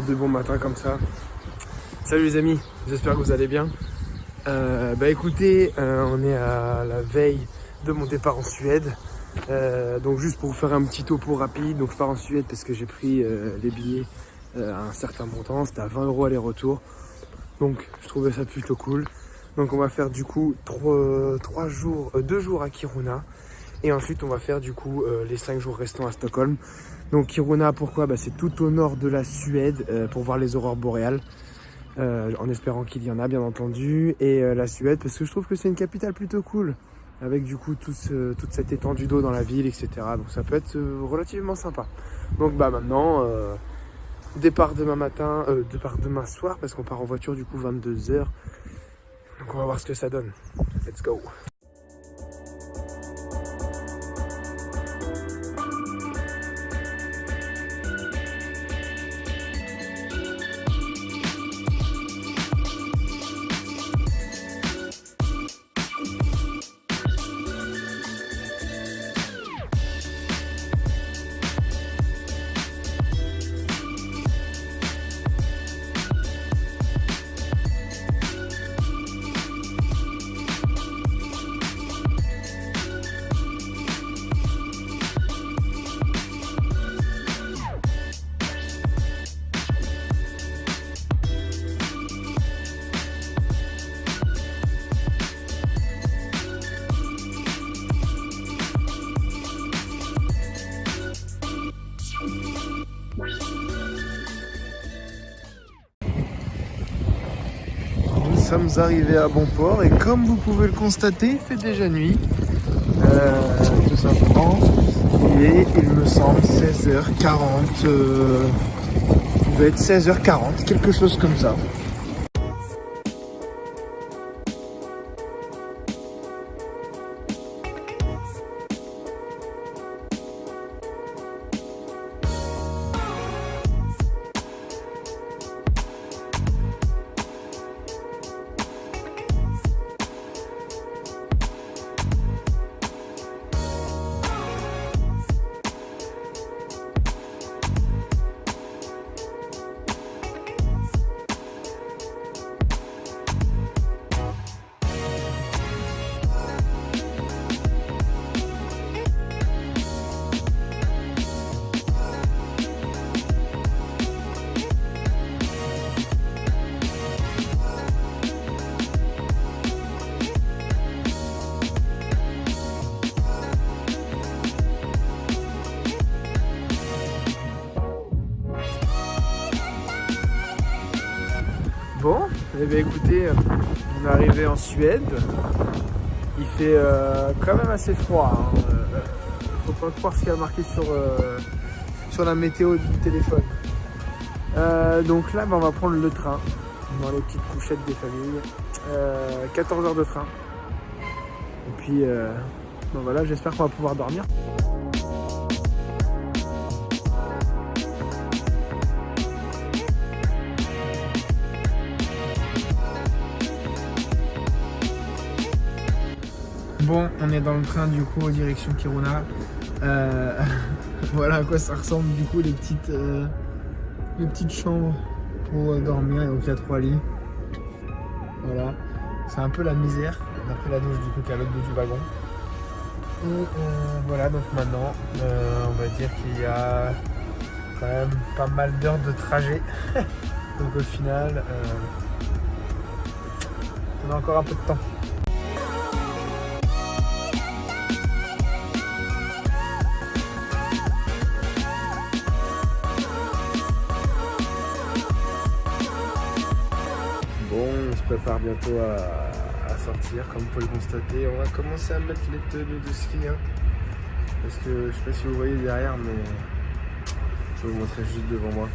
de bon matin comme ça. Salut les amis, j'espère que vous allez bien. Écoutez, on est à la veille de mon départ en Suède. Donc juste pour vous faire un petit topo rapide, donc je pars en Suède parce que j'ai pris les billets à un certain montant, c'était à 20 € aller-retour. Donc je trouvais ça plutôt cool. Donc on va faire du coup 2 jours à Kiruna. Et ensuite on va faire du coup les 5 jours restants à Stockholm. Donc Kiruna, pourquoi? C'est tout au nord de la Suède pour voir les aurores boréales. En espérant qu'il y en a bien entendu. Et la Suède parce que je trouve que c'est une capitale plutôt cool. Avec du coup toute cette étendue d'eau dans la ville, etc. Donc ça peut être relativement sympa. Donc maintenant, départ demain soir parce qu'on part en voiture du coup 22 h. Donc on va voir ce que ça donne. Let's go. Nous sommes arrivés à bon port et comme vous pouvez le constater, il fait déjà nuit. Tout simplement. Il me semble 16h40. Il doit être 16h40, quelque chose comme ça. Bon, eh bien écoutez, on est arrivé en Suède. Il fait quand même assez froid. Faut pas croire ce qu'il y a marqué sur la météo du téléphone. Donc là, on va prendre le train dans les petites couchettes des familles. 14 heures de train. Et puis, voilà, j'espère qu'on va pouvoir dormir. Bon, on est dans le train du coup direction Kiruna. Voilà à quoi ça ressemble du coup les petites chambres pour dormir. Et donc il y a 3 lits. Voilà, c'est un peu la misère d'après la douche du coup qu'à l'autre bout du wagon. Et voilà, donc maintenant on va dire qu'il y a quand même pas mal d'heures de trajet. Donc au final on a encore un peu de temps. Bon, on se prépare bientôt à sortir, comme vous pouvez le constater. On va commencer à mettre les tenues de ski. Parce que je sais pas si vous voyez derrière, mais je vais vous montrer juste devant moi.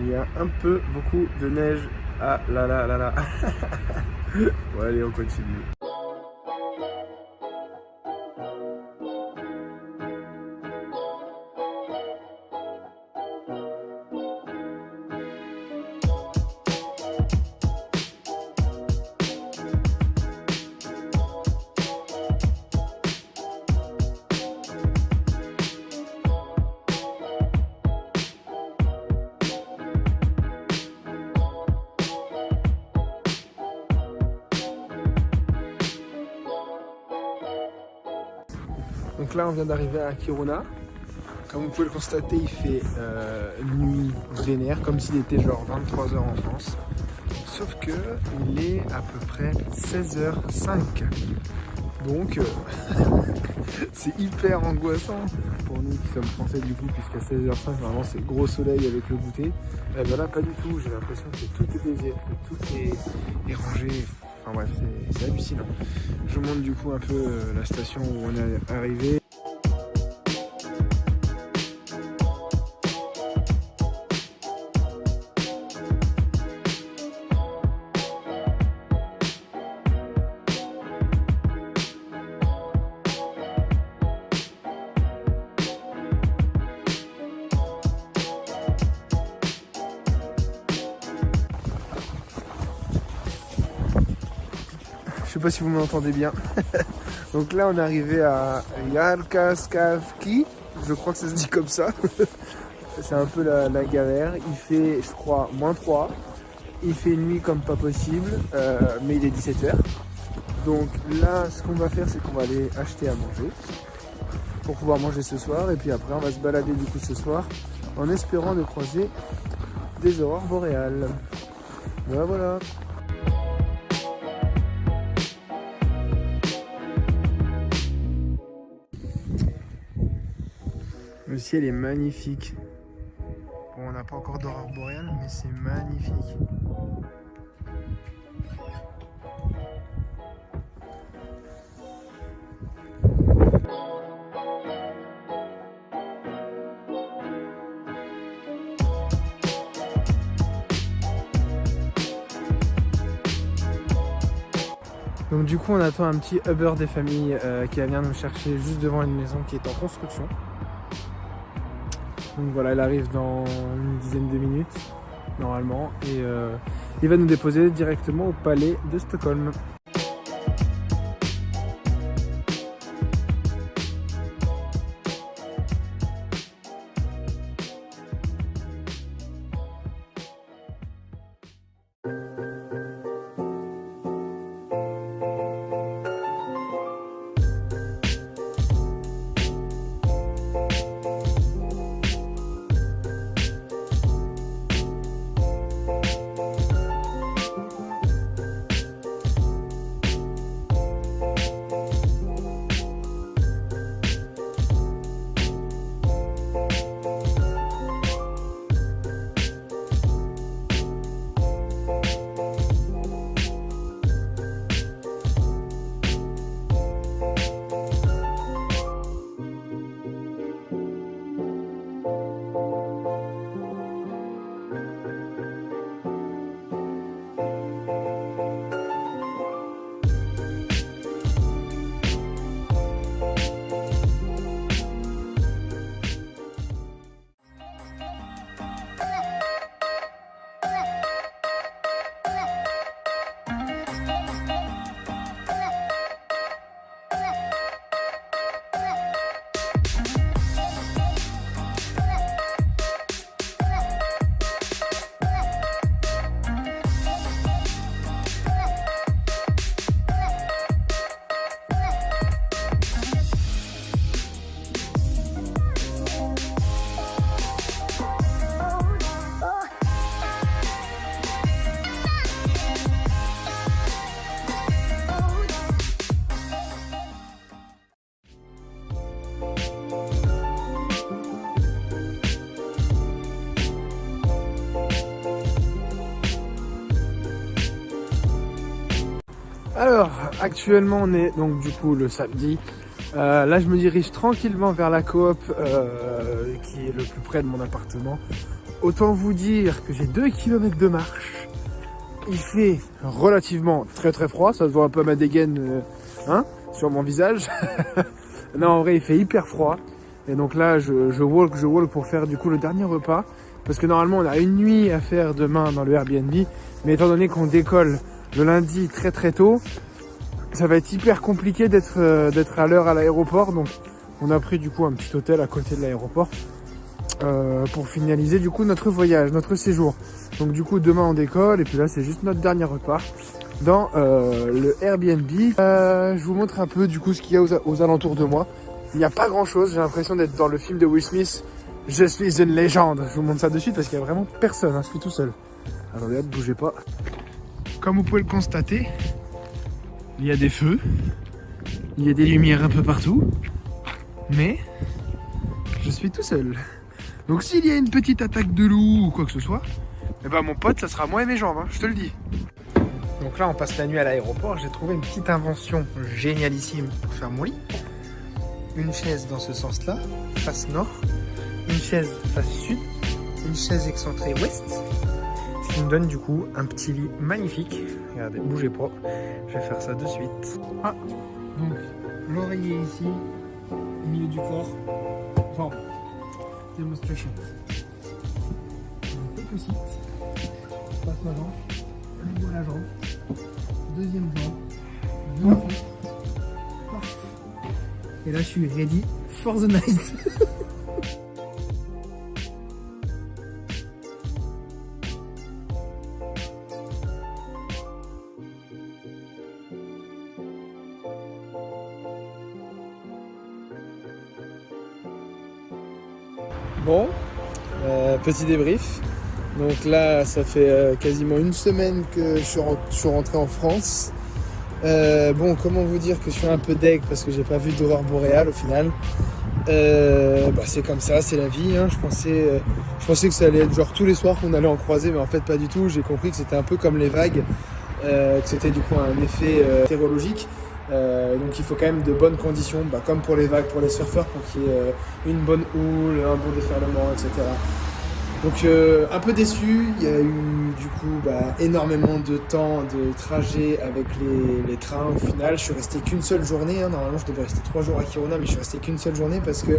Il y a beaucoup de neige. Ah là là là là. Bon allez, on continue. Donc là on vient d'arriver à Kiruna. Comme vous pouvez le constater, il fait nuit vénère, comme s'il était genre 23 h en France. Sauf que il est à peu près 16h05. Donc c'est hyper angoissant pour nous qui sommes français du coup, puisqu'à 16h05 vraiment c'est gros soleil avec le goûter. Ben là pas du tout, j'ai l'impression que tout est dévié, que tout est rangé. Enfin bref, c'est hallucinant. Je vous montre du coup un peu la station où on est arrivé. Je sais pas si vous m'entendez bien. Donc là on est arrivé à Yarkaskavki, je crois que ça se dit comme ça. C'est un peu la galère. Il fait je crois -3. Il fait nuit comme pas possible, mais il est 17h. Donc là ce qu'on va faire c'est qu'on va aller acheter à manger pour pouvoir manger ce soir. Et puis après on va se balader du coup ce soir en espérant de croiser des aurores boréales. Voilà voilà. Le ciel est magnifique. Bon, on n'a pas encore d'aurore boréale, mais c'est magnifique. Donc du coup, on attend un petit Uber des familles qui va venir nous chercher juste devant une maison qui est en construction. Donc voilà, il arrive dans une dizaine de minutes, normalement, et il va nous déposer directement au palais de Stockholm. Alors, actuellement on est donc du coup le samedi. Là je me dirige tranquillement vers la coop qui est le plus près de mon appartement. Autant vous dire que j'ai 2 km de marche. Il fait relativement très froid, ça se voit un peu à ma dégaine sur mon visage. Non, en vrai il fait hyper froid. Et donc là je walk pour faire du coup le dernier repas. Parce que normalement on a une nuit à faire demain dans le Airbnb. Mais étant donné qu'on décolle le lundi très tôt, ça va être hyper compliqué d'être à l'heure à l'aéroport. Donc on a pris du coup un petit hôtel à côté de l'aéroport pour finaliser du coup notre voyage, notre séjour. Donc du coup demain on décolle et puis là c'est juste notre dernier repas dans le Airbnb. Je vous montre un peu du coup ce qu'il y a aux alentours de moi. Il n'y a pas grand chose, j'ai l'impression d'être dans le film de Will Smith. Je suis une légende. Je vous montre ça de suite parce qu'il n'y a vraiment personne, hein. Je suis tout seul. Alors ne bougez pas. Comme vous pouvez le constater, il y a des feux, il y a des lumières un peu partout, mais je suis tout seul. Donc s'il y a une petite attaque de loup ou quoi que ce soit, eh ben mon pote, ça sera moi et mes jambes, hein, je te le dis. Donc là, on passe la nuit à l'aéroport. J'ai trouvé une petite invention génialissime pour faire mon lit. Une chaise dans ce sens-là, face nord, une chaise face sud, une chaise excentrée ouest. Ce qui me donne du coup un petit lit magnifique. Regardez, bougez pas, je vais faire ça de suite. Ah, donc l'oreiller ici, au milieu du corps, jambe, demonstration. Un peu petit, je passe ma jambe, je vois la jambe, deuxième jambe, parfait. Et là je suis ready for the night. Bon, petit débrief. Donc là, ça fait quasiment une semaine que je suis rentré en France. Bon, comment vous dire que je suis un peu deg parce que j'ai pas vu d'aurore boréale au final. C'est comme ça, c'est la vie. Hein. Je pensais que ça allait être genre tous les soirs qu'on allait en croiser, mais en fait pas du tout. J'ai compris que c'était un peu comme les vagues, que c'était du coup un effet météorologique. Donc il faut quand même de bonnes conditions, comme pour les vagues, pour les surfeurs, pour qu'il y ait une bonne houle, un bon déferlement, etc. Donc un peu déçu, il y a eu du coup énormément de temps de trajet avec les trains au final. Je suis resté qu'une seule journée, hein. Normalement je devais rester 3 jours à Kiruna, mais je suis resté qu'une seule journée parce que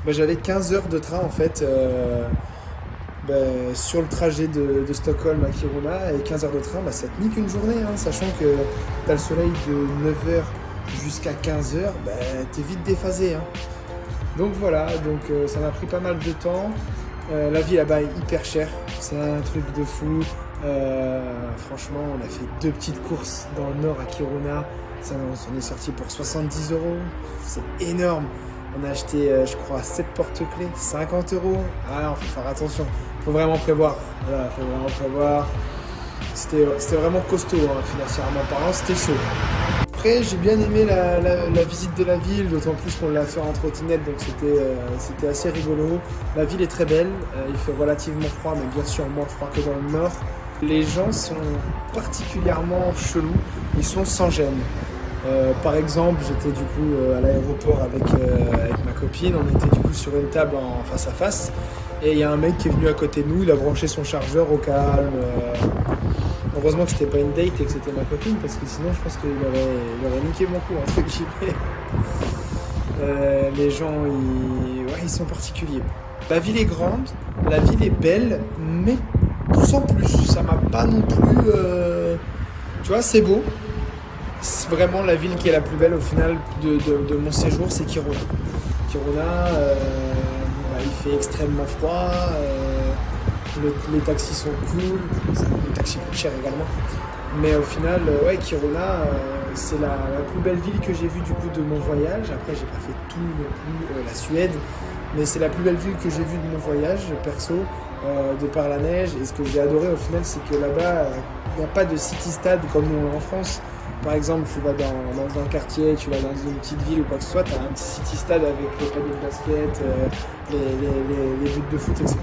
j'avais 15 heures de train en fait sur le trajet de Stockholm à Kiruna, et 15 heures de train, ça te nique une journée, hein, sachant que tu as le soleil de 9h jusqu'à 15h, t'es vite déphasé. Hein. Donc voilà, ça m'a pris pas mal de temps. La vie là-bas est hyper chère, c'est un truc de fou. Franchement, on a fait 2 petites courses dans le nord à Kiruna, ça on est sorti pour 70 €, c'est énorme. On a acheté, je crois, 7 porte-clés, 50 €. Ah non, faut faire attention, faut vraiment prévoir. Voilà, faut vraiment prévoir. C'était vraiment costaud, hein, financièrement parlant, c'était chaud. Après, j'ai bien aimé la visite de la ville, d'autant plus qu'on l'a fait en trottinette, donc c'était assez rigolo. La ville est très belle, il fait relativement froid, mais bien sûr moins froid que dans le nord. Les gens sont particulièrement chelous, ils sont sans gêne. Par exemple, j'étais du coup à l'aéroport avec ma copine, on était du coup sur une table en face à face, et il y a un mec qui est venu à côté de nous, il a branché son chargeur au calme. Heureusement que c'était pas une date et que c'était ma copine, parce que sinon je pense qu'il aurait niqué mon coup, entre guillemets. Les gens, ils sont particuliers. La ville est grande, la ville est belle, mais sans plus. Ça m'a pas non plus... Tu vois, c'est beau. C'est vraiment la ville qui est la plus belle au final de mon séjour, c'est Kiruna. Kiruna, il fait extrêmement froid. Les taxis sont cool, les taxis coûtent cher également. Mais au final, Kiruna, c'est la plus belle ville que j'ai vue du coup de mon voyage. Après, j'ai pas fait tout non plus la Suède, mais c'est la plus belle ville que j'ai vue de mon voyage perso, de par la neige. Et ce que j'ai adoré au final, c'est que là-bas, il n'y a pas de city stade comme en France. Par exemple, tu vas dans un quartier, tu vas dans une petite ville ou quoi que ce soit, tu as un petit city stade avec les paniers de basket, les buts de foot, etc.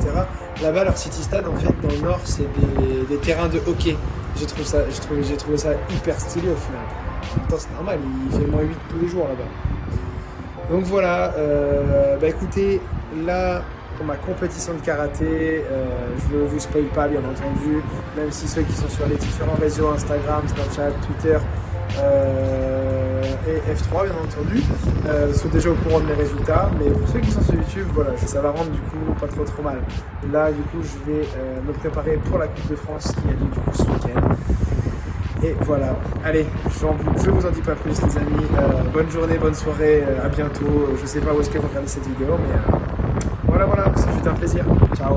Là-bas, leur city stade, en fait, dans le nord, c'est des terrains de hockey. J'ai trouvé ça hyper stylé au final. En même temps, c'est normal, il fait -8 tous les jours là-bas. Donc voilà, écoutez, là, pour ma compétition de karaté, je ne vous spoil pas bien entendu, même si ceux qui sont sur les différents réseaux, Instagram, Snapchat, Twitter et F3 bien entendu, sont déjà au courant de mes résultats, mais pour ceux qui sont sur YouTube, voilà, ça va rendre du coup pas trop mal. Là du coup je vais me préparer pour la Coupe de France qui a lieu du coup ce week-end. Et voilà, allez, je vous en dis pas plus les amis, bonne journée, bonne soirée, à bientôt, je sais pas où est-ce que vous regardez cette vidéo, mais voilà, ça fut un plaisir, ciao.